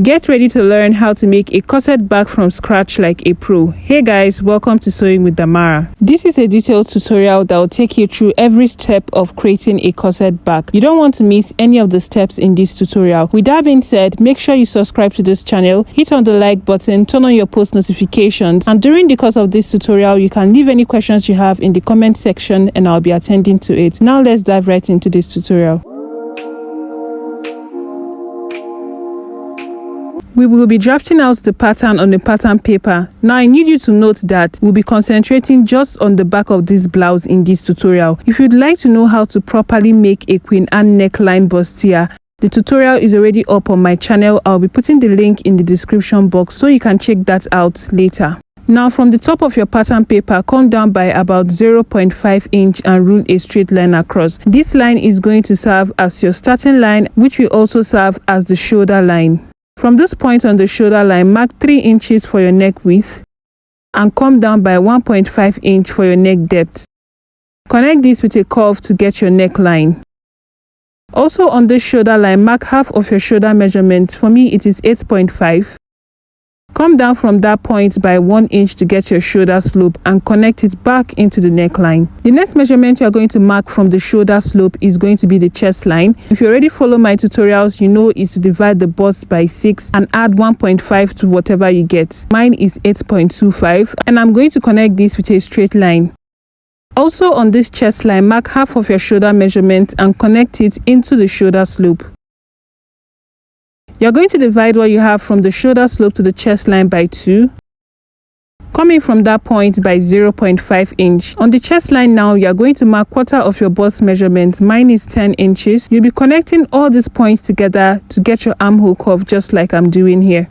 Get ready to learn how to make a corset bag from scratch like a pro. Hey guys, welcome to Sewing with Damara. This is a detailed tutorial that will take you through every step of creating a corset bag. You don't want to miss any of the steps in this tutorial. With that being said, make sure you subscribe to this channel, hit on the like button, turn on your post notifications, and during the course of this tutorial, you can leave any questions you have in the comment section and I'll be attending to it. Now let's dive right into this tutorial. We will be drafting out the pattern on the pattern paper. Now I need you to note that we'll be concentrating just on the back of this blouse in this tutorial. If you'd like to know how to properly make a Queen Anne neckline bustier, the tutorial is already up on my channel. I'll be putting the link in the description box so you can check that out later. Now from the top of your pattern paper, come down by about 0.5 inch and rule a straight line across. This line is going to serve as your starting line, which will also serve as the shoulder line. From this point on the shoulder line, mark 3 inches for your neck width and come down by 1.5 inch for your neck depth. Connect this with a curve to get your neckline. Also on this shoulder line, mark half of your shoulder measurement. For me, it is 8.5. Come down from that point by 1 inch to get your shoulder slope and connect it back into the neckline. The next measurement you are going to mark from the shoulder slope is going to be the chest line. If you already follow my tutorials, you know is to divide the bust by 6 and add 1.5 to whatever you get. Mine is 8.25 and I'm going to connect this with a straight line. Also on this chest line, mark half of your shoulder measurement and connect it into the shoulder slope. You're going to divide what you have from the shoulder slope to the chest line by 2. Coming from that point by 0.5 inch. On the chest line now, you're going to mark quarter of your bust measurement. Mine is 10 inches. You'll be connecting all these points together to get your armhole curve just like I'm doing here.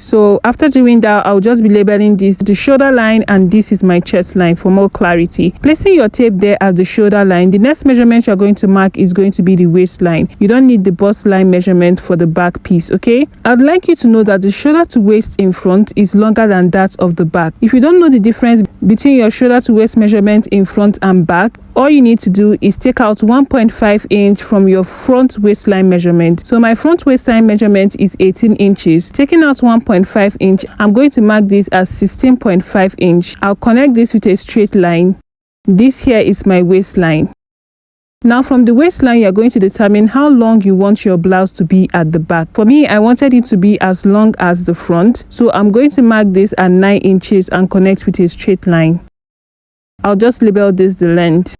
So after doing that, I'll just be labeling this the shoulder line and this is my chest line for more clarity. Placing your tape there as the shoulder line, the next measurement you're going to mark is going to be the waistline. You don't need the bust line measurement for the back piece, okay? I'd like you to know that the shoulder to waist in front is longer than that of the back. If you don't know the difference between your shoulder to waist measurement in front and back, all you need to do is take out 1.5 inch from your front waistline measurement. So my front waistline measurement is 18 inches. Taking out 1.5 inch, I'm going to mark this as 16.5 inch. I'll connect this with a straight line. This here is my waistline. Now from the waistline, you're going to determine how long you want your blouse to be at the back. For me, I wanted it to be as long as the front. So I'm going to mark this at 9 inches and connect with a straight line. I'll just label this the length.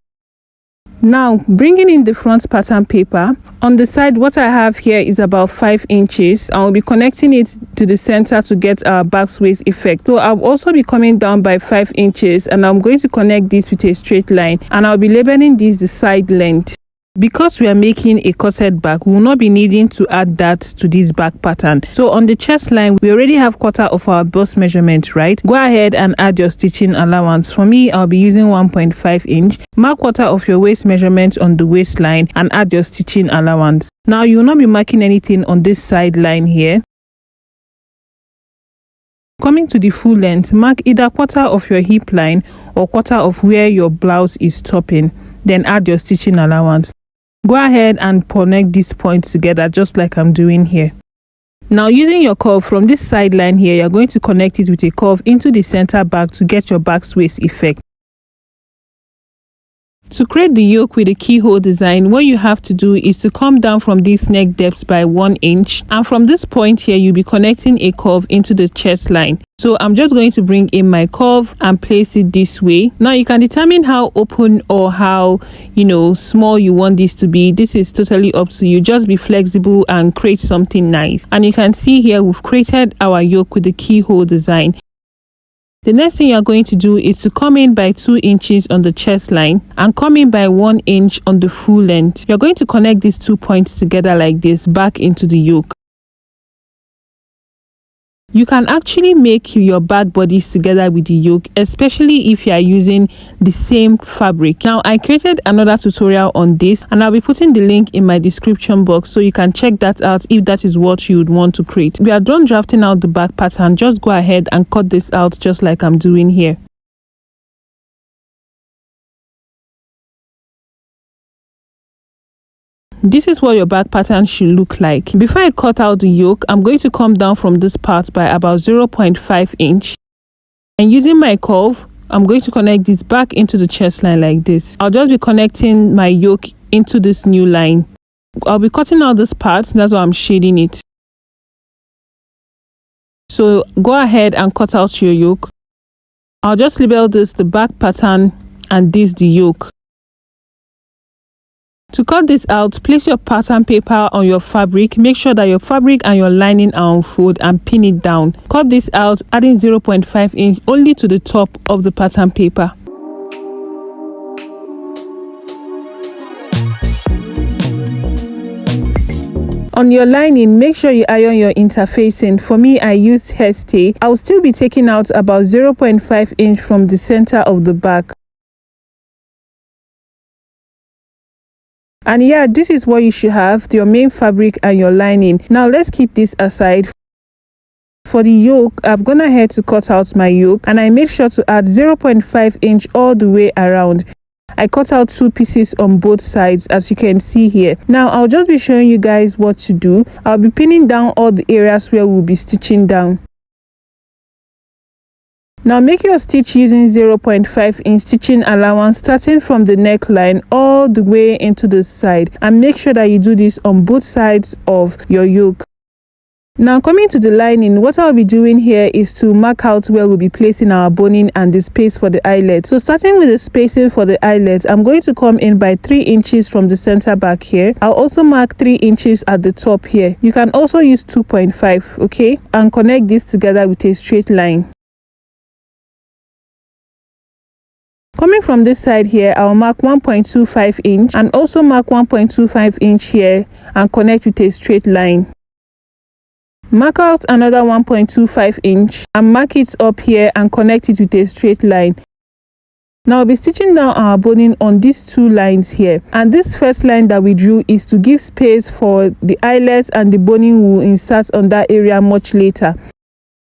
Now bringing in the front pattern paper, on the side what I have here is about 5 inches. I'll be connecting it to the center to get our back waist effect. So I'll also be coming down by 5 inches and I'm going to connect this with a straight line and I'll be labeling this the side length. Because we are making a corset bag, we will not be needing to add that to this back pattern. So on the chest line, we already have quarter of our bust measurement, right? Go ahead and add your stitching allowance. For me, I'll be using 1.5 inch. Mark quarter of your waist measurement on the waistline and add your stitching allowance. Now you will not be marking anything on this side line here. Coming to the full length, mark either quarter of your hip line or quarter of where your blouse is stopping. Then add your stitching allowance. Go ahead and connect these points together just like I'm doing here. Now using your curve from this side line here, you're going to connect it with a curve into the center back to get your back waist effect. To create the yoke with the keyhole design, what you have to do is to come down from this neck depth by 1 inch, and from this point here you'll be connecting a curve into the chest line. So I'm just going to bring in my curve and place it this way. Now you can determine how open or how small you want this to be. This is totally up to you. Just be flexible and create something nice. And you can see here we've created our yoke with the keyhole design. The next thing you're going to do is to come in by 2 inches on the chest line and come in by 1 inch on the full length. You're going to connect these 2 points together like this back into the yoke. You can actually make your bag bodies together with the yoke, especially if you are using the same fabric. Now I created another tutorial on this and I'll be putting the link in my description box so you can check that out if that is what you would want to create. We are done drafting out the back pattern. Just go ahead and cut this out just like I'm doing here. This is what your back pattern should look like. Before I cut out the yoke, I'm going to come down from this part by about 0.5 inch. And using my curve, I'm going to connect this back into the chest line like this. I'll just be connecting my yoke into this new line. I'll be cutting out this part, that's why I'm shading it. So go ahead and cut out your yoke. I'll just label this the back pattern and this the yoke. To cut this out, place your pattern paper on your fabric. Make sure that your fabric and your lining are on fold and pin it down. Cut this out, adding 0.5 inch only to the top of the pattern paper. On your lining, make sure you iron your interfacing. For me, I used hairstay. I'll still be taking out about 0.5 inch from the center of the back. And yeah, this is what you should have, your main fabric and your lining. Now let's keep this aside. For the yoke, I've gone ahead to cut out my yoke and I made sure to add 0.5 inch all the way around. I cut out 2 pieces on both sides, as you can see here. Now I'll just be showing you guys what to do. I'll be pinning down all the areas where we'll be stitching down. Now make your stitch using 0.5 inch stitching allowance starting from the neckline all the way into the side, and make sure that you do this on both sides of your yoke. Now coming to the lining, what I'll be doing here is to mark out where we'll be placing our boning and the space for the eyelet. So starting with the spacing for the eyelet, I'm going to come in by 3 inches from the center back here. I'll also mark 3 inches at the top here. You can also use 2.5, okay, and connect this together with a straight line. Coming from this side here, I'll mark 1.25 inch and also mark 1.25 inch here and connect with a straight line. Mark out another 1.25 inch and mark it up here and connect it with a straight line. Now I'll be stitching down our boning on these 2 lines here, and this first line that we drew is to give space for the eyelets, and the boning will insert on that area much later.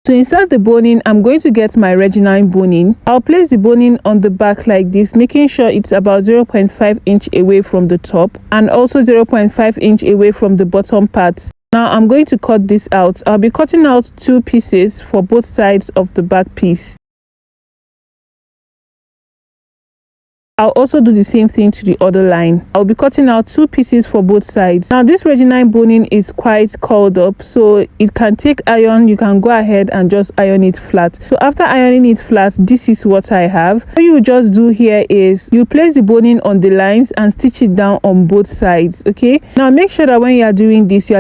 To insert the boning, I'm going to get my Regina boning. I'll place the boning on the back like this, making sure it's about 0.5 inch away from the top and also 0.5 inch away from the bottom part. Now I'm going to cut this out. I'll be cutting out 2 pieces for both sides of the back piece. I'll also do the same thing to the other line. I'll be cutting out 2 pieces for both sides. Now this Regina boning is quite curled up, so it can take iron. You can go ahead and just iron it flat. So after ironing it flat, this is what I have. What you just do here is you place the boning on the lines and stitch it down on both sides, okay? Now make sure that when you are doing this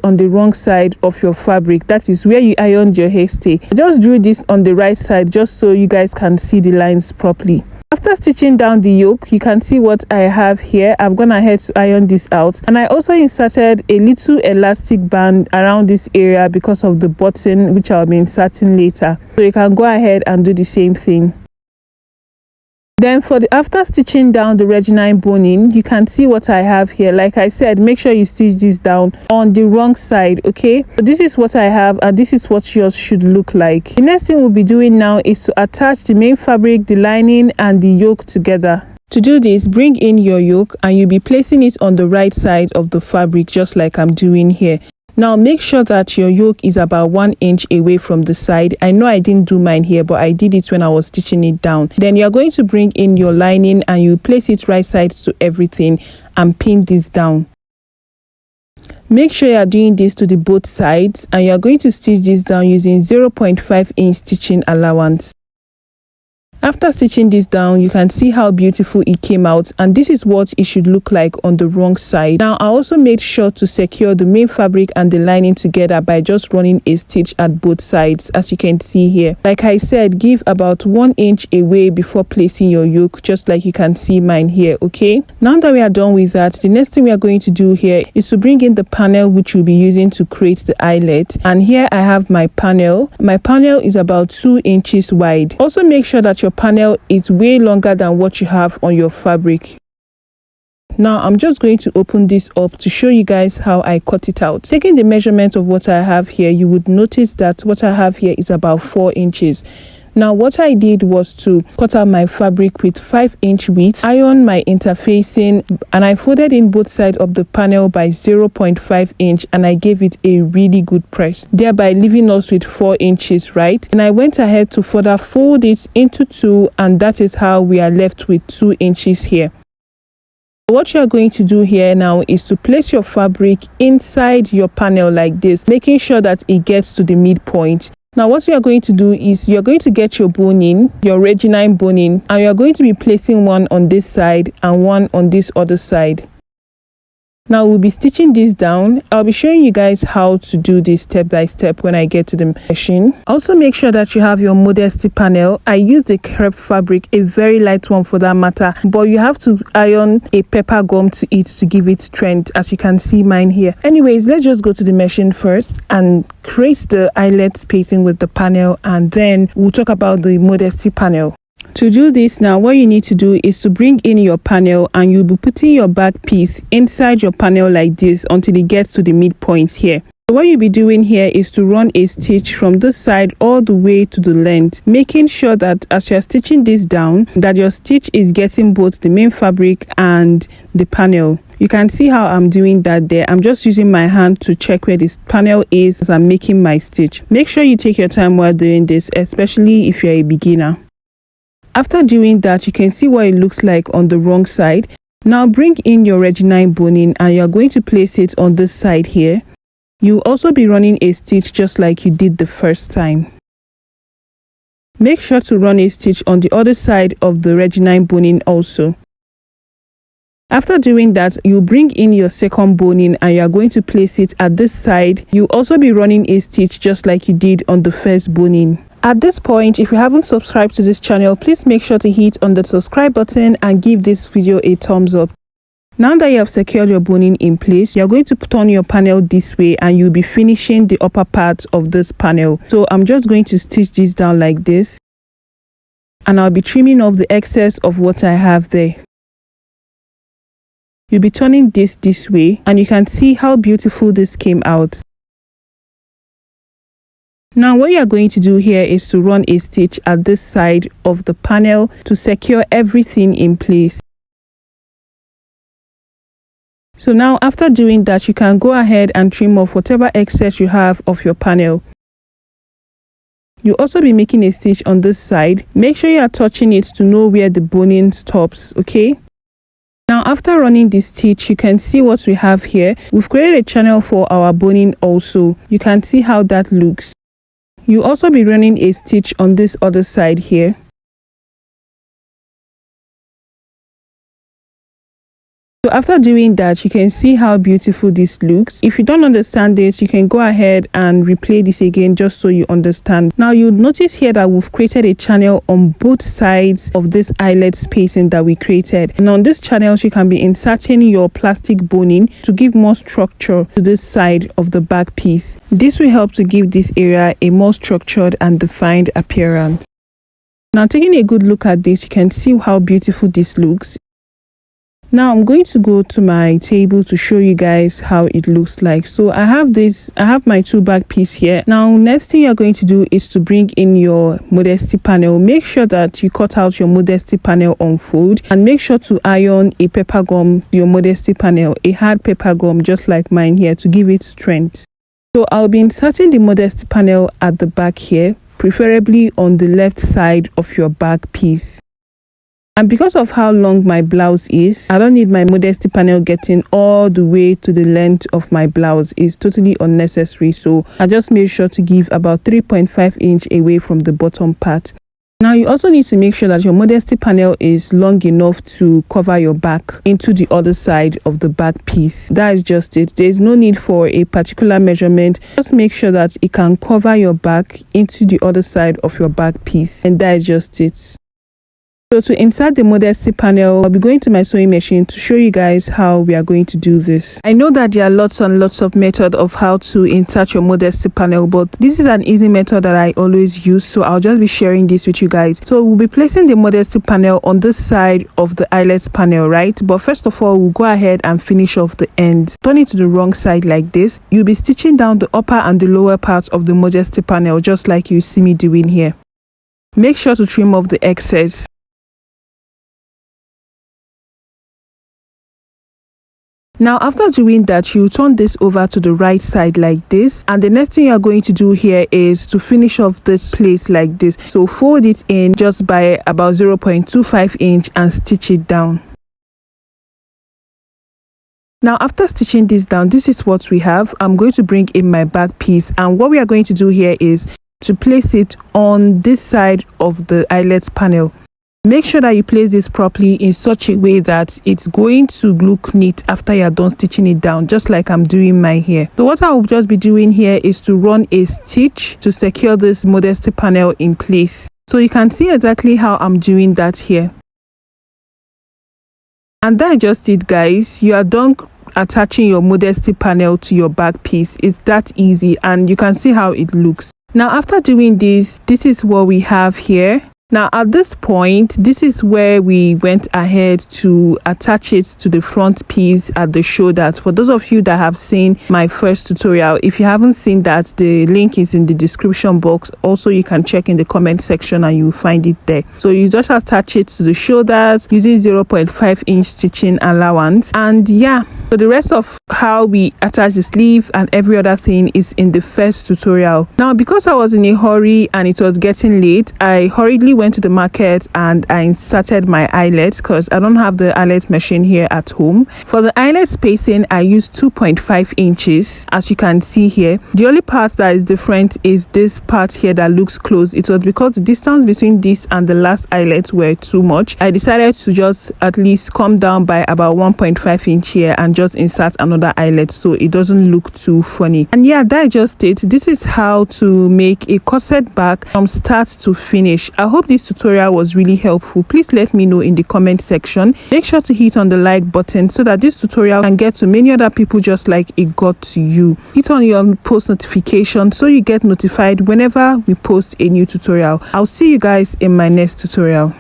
on the wrong side of your fabric. That is where you ironed your hairstay. I just drew this on the right side just so you guys can see the lines properly. After stitching down the yoke, you can see what I have here. I've gone ahead to iron this out, and I also inserted a little elastic band around this area because of the button, which I'll be inserting later. So you can go ahead and do the same thing. Then after stitching down the Regina boning, you can see what I have here. Like I said, make sure you stitch this down on the wrong side, okay? So this is what I have, and this is what yours should look like. The next thing we'll be doing now is to attach the main fabric, the lining, and the yoke together. To do this, bring in your yoke and you'll be placing it on the right side of the fabric, just like I'm doing here. Now make sure that your yoke is about 1 inch away from the side. I know I didn't do mine here, but I did it when I was stitching it down. Then you're going to bring in your lining and you place it right side to everything and pin this down. Make sure you're doing this to the both sides, and you're going to stitch this down using 0.5 inch stitching allowance. After stitching this down, you can see how beautiful it came out, and this is what it should look like on the wrong side. Now I also made sure to secure the main fabric and the lining together by just running a stitch at both sides, as you can see here. Like I said, give about 1 inch away before placing your yoke, just like you can see mine here, okay? Now that we are done with that, the next thing we are going to do here is to bring in the panel which we'll be using to create the eyelet. And here I have my panel. My panel is about 2 inches wide. Also make sure that your panel is way longer than what you have on your fabric. Now I'm just going to open this up to show you guys how I cut it out. Taking the measurement of what I have here, you would notice that what I have here is about 4 inches. Now what I did was to cut out my fabric with 5-inch width, iron my interfacing, and I folded in both sides of the panel by 0.5 inch, and I gave it a really good press, thereby leaving us with 4 inches, right? And I went ahead to further fold it into 2, and that is how we are left with 2 inches here. What you are going to do here now is to place your fabric inside your panel like this, making sure that it gets to the midpoint. Now what you are going to do is you're going to get your boning, your Reginine boning, and you're going to be placing one on this side and one on this other side. Now we'll be stitching this down. I'll be showing you guys how to do this step by step when I get to the machine. Also make sure that you have your Modesty panel. I used a crepe fabric, a very light one for that matter, but you have to iron a pepper gum to it to give it strength, as you can see mine here. Anyways, let's just go to the machine first and create the eyelet spacing with the panel, and then we'll talk about the Modesty panel. To do this now, what you need to do is to bring in your panel, and you'll be putting your back piece inside your panel like this until it gets to the midpoint here. So what you'll be doing here is to run a stitch from this side all the way to the length, making sure that as you're stitching this down, that your stitch is getting both the main fabric and the panel. You can see how I'm doing that there. I'm just using my hand to check where this panel is as I'm making my stitch. Make sure you take your time while doing this, especially if you're a beginner. After doing that, you can see what it looks like on the wrong side. Now bring in your Reginine boning, and you're going to place it on this side here. You'll also be running a stitch just like you did the first time. Make sure to run a stitch on the other side of the Reginine boning also. After doing that, you bring in your second boning, and you are going to place it at this side. You'll also be running a stitch just like you did on the first boning. At this point, if you haven't subscribed to this channel, please make sure to hit on the subscribe button and give this video a thumbs up. Now that you have secured your boning in place, you're going to put on your panel this way, and you'll be finishing the upper part of this panel. So I'm just going to stitch this down like this, and I'll be trimming off the excess of what I have there. You'll be turning this way, and you can see how beautiful this came out. Now what you are going to do here is to run a stitch at this side of the panel to secure everything in place. So now after doing that, you can go ahead and trim off whatever excess you have of your panel. You'll also be making a stitch on this side. Make sure you are touching it to know where the boning stops, okay? Now after running this stitch, you can see what we have here. We've created a channel for our boning also. You can see how that looks. You'll also be running a stitch on this other side here. So after doing that, you can see how beautiful this looks. If you don't understand this, you can go ahead and replay this again just so you understand. Now you'll notice here that we've created a channel on both sides of this eyelet spacing that we created. And on this channel, you can be inserting your plastic boning to give more structure to this side of the back piece. This will help to give this area a more structured and defined appearance. Now taking a good look at this, you can see how beautiful this looks. Now I'm going to go to my table to show you guys how it looks like. So I have my 2 back piece here. Now next thing you're going to do is to bring in your Modesty panel. Make sure that you cut out your Modesty panel on fold, and make sure to iron a pepper gum to your Modesty panel, a hard pepper gum just like mine here, to give it strength. So I'll be inserting the Modesty panel at the back here, preferably on the left side of your back piece. And because of how long my blouse is, I don't need my Modesty panel getting all the way to the length of my blouse. It's totally unnecessary. So I just made sure to give about 3.5 inch away from the bottom part. Now you also need to make sure that your Modesty panel is long enough to cover your back into the other side of the back piece. That is just it. There is no need for a particular measurement. Just make sure that it can cover your back into the other side of your back piece, and that is just it. So to insert the Modesty panel, I'll be going to my sewing machine to show you guys how we are going to do this. I know that there are lots and lots of methods of how to insert your Modesty panel, but this is an easy method that I always use, so I'll just be sharing this with you guys. So we'll be placing the Modesty panel on this side of the eyelets panel, right? But first of all, we'll go ahead and finish off the ends. Turn it to the wrong side like this. You'll be stitching down the upper and the lower part of the Modesty panel just like you see me doing here. make sure to trim off the excess. Now after doing that, you turn this over to the right side like this, and the next thing you are going to do here is to finish off this place like this. So fold it in just by about 0.25 inch and stitch it down. Now after stitching this down, this is what we have. I'm going to bring in my back piece, and what we are going to do here is to place it on this side of the eyelet panel. Make sure that you place this properly in such a way that it's going to look neat after you're done stitching it down, just like I'm doing my hair. So what I will just be doing here is to run a stitch to secure this Modesty panel in place. So you can see exactly how I'm doing that here. And that's just it, guys. You are done attaching your Modesty panel to your back piece. It's that easy, and you can see how it looks. Now after doing this, this is what we have here. Now at this point, this is where we went ahead to attach it to the front piece at the shoulders. For those of you that have seen my first tutorial, if you haven't seen that, the link is in the description box. Also, you can check in the comment section and you'll find it there. So you just attach it to the shoulders using 0.5 inch stitching allowance. And yeah, so the rest of how we attach the sleeve and every other thing is in the first tutorial. Now because I was in a hurry and it was getting late, I hurriedly went to the market and I inserted my eyelets because I don't have the eyelet machine here at home. For the eyelet spacing, I used 2.5 inches, as you can see here. The only part that is different is this part here that looks close. It was because the distance between this and the last eyelet were too much. I decided to just at least come down by about 1.5 inch here and just insert another eyelet so it doesn't look too funny. And yeah, that just it. This is how to make a corset back from start to finish. I hope this tutorial was really helpful. Please let me know in the comment section. Make sure to hit on the like button so that this tutorial can get to many other people just like it got to you. Hit on your post notification so you get notified whenever we post a new tutorial. I'll see you guys in my next tutorial.